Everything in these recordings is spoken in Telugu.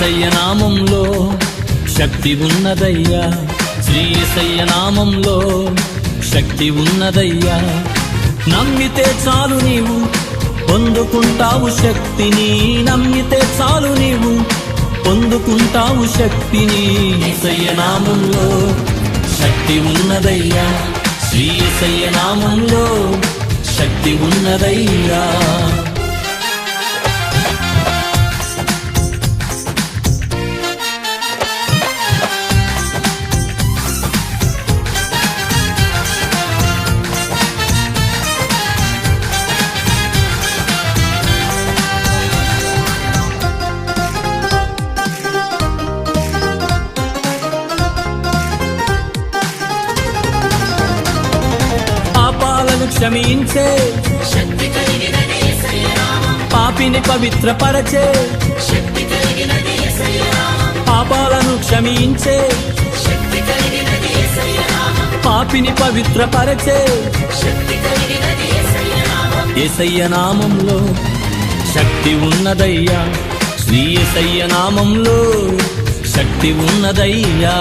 యేసయ్య నామంలో శక్తి ఉన్నదయ్యా, శ్రీ యేసయ్య నామంలో శక్తి ఉన్నదయ్యా. నమ్మితే చాలు నీవు పొందుకుంటావు శక్తిని, నమ్మితే చాలు నీవు పొందుకుంటావు శక్తిని. యేసయ్య నామంలో శక్తి ఉన్నదయ్యా, శ్రీ యేసయ్య నామంలో శక్తి ఉన్నదయ్యా. క్షమించే శక్తి కలిగినది యేసయ్య నామం, పాపిని పవిత్రపరచే శక్తి కలిగినది యేసయ్య నామం, పాపాలను క్షమించే శక్తి కలిగినది యేసయ్య నామం, పాపిని పవిత్రపరచే శక్తి కలిగినది యేసయ్య నామం. యేసయ్య నామంలో శక్తి ఉన్నదయ్యా, శ్రీ యేసయ్య నామంలో శక్తి ఉన్నదయ్యా.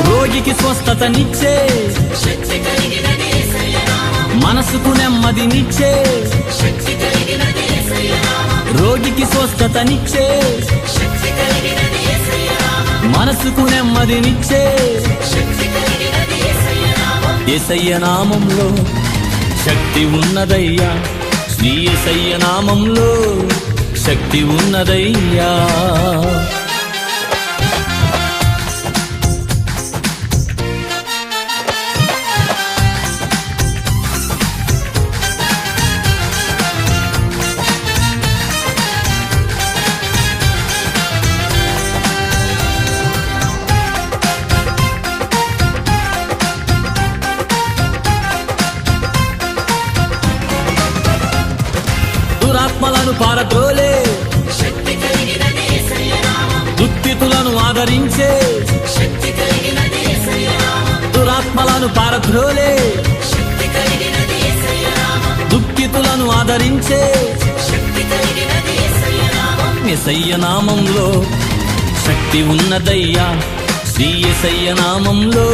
రోగికి స్వస్థతనిచ్చే శక్తి కలిగినది యేసయ్య నామం, మనసుకు నెమ్మదినిచ్చే శక్తి కలిగినది యేసయ్య నామం, రోగికి స్వస్థతనిచ్చే శక్తి కలిగినది యేసయ్య నామం, మనసుకు నెమ్మదినిచ్చే శక్తి కలిగినది యేసయ్య నామం. యేసయ్య నామంలో శక్తి ఉన్నదయ్యా, శ్రీ యేసయ్య నామంలో శక్తి ఉన్నదయ్యా. దురాత్మలను పారద్రోలే శక్తి కలిగినది యేసయ్య నామం, దుఃఖితులను ఆదరించే శక్తి కలిగినది యేసయ్య నామం, దురాత్మలను పారద్రోలే శక్తి కలిగినది యేసయ్య నామం, దుఃఖితులను ఆదరించే శక్తి కలిగినది యేసయ్య నామం. యేసయ్య నామంలో శక్తి ఉన్నదయ్యా, శ్రీ యేసయ్య నామంలో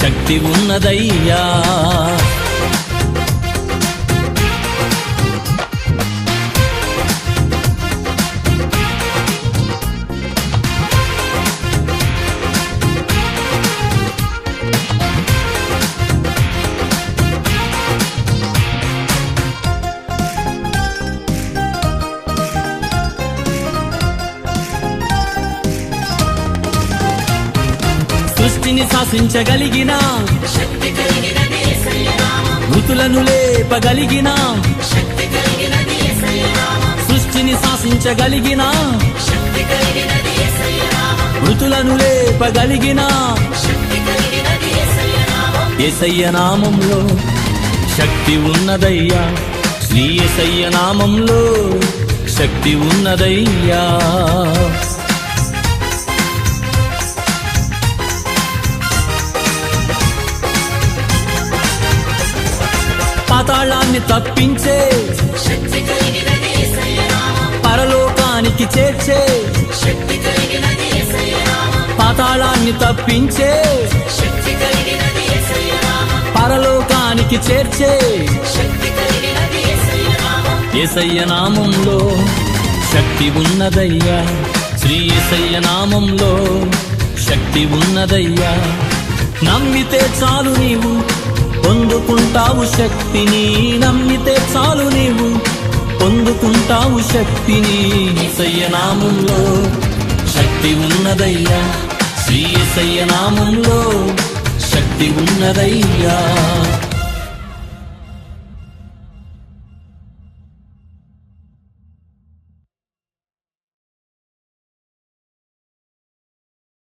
శక్తి ఉన్నదయ్యా. సృష్టిని శాసించగలిగిన శక్తి కలిగినది యేసయ్య నామం, మృతులను లేపగలిగిన శక్తి కలిగినది యేసయ్య నామం, సృష్టిని శాసించగలిగిన శక్తి కలిగినది యేసయ్య నామం, మృతులను లేపగలిగిన శక్తి కలిగినది యేసయ్య నామం. యేసయ్య నామంలో శక్తి ఉన్నదయ్యా, శ్రీ యేసయ్య నామంలో శక్తి ఉన్నదయ్యా. పాతాళాన్ని తప్పించే శక్తి కలిగినది యేసయ్య నామం, పరలోకానికి చేర్చే శక్తి కలిగినది యేసయ్య నామం, పాతాళాన్ని తప్పించే శక్తి కలిగినది యేసయ్య నామం, పరలోకానికి చేర్చే శక్తి కలిగినది యేసయ్య నామం. యేసయ్య నామంలో శక్తి ఉన్నదయ్యా, శ్రీ యేసయ్య నామంలో శక్తి ఉన్నదయ్యా. నమ్మితే చాలు నీవు పొందుకుంటావు శక్తిని, నమ్మితే చాలు నీవు పొందుకుంటావు శక్తిని. యేసయ్య నామంలో శక్తి ఉన్నదయ్యా, శ్రీ యేసయ్య నామంలో శక్తి ఉన్నదయ్యా.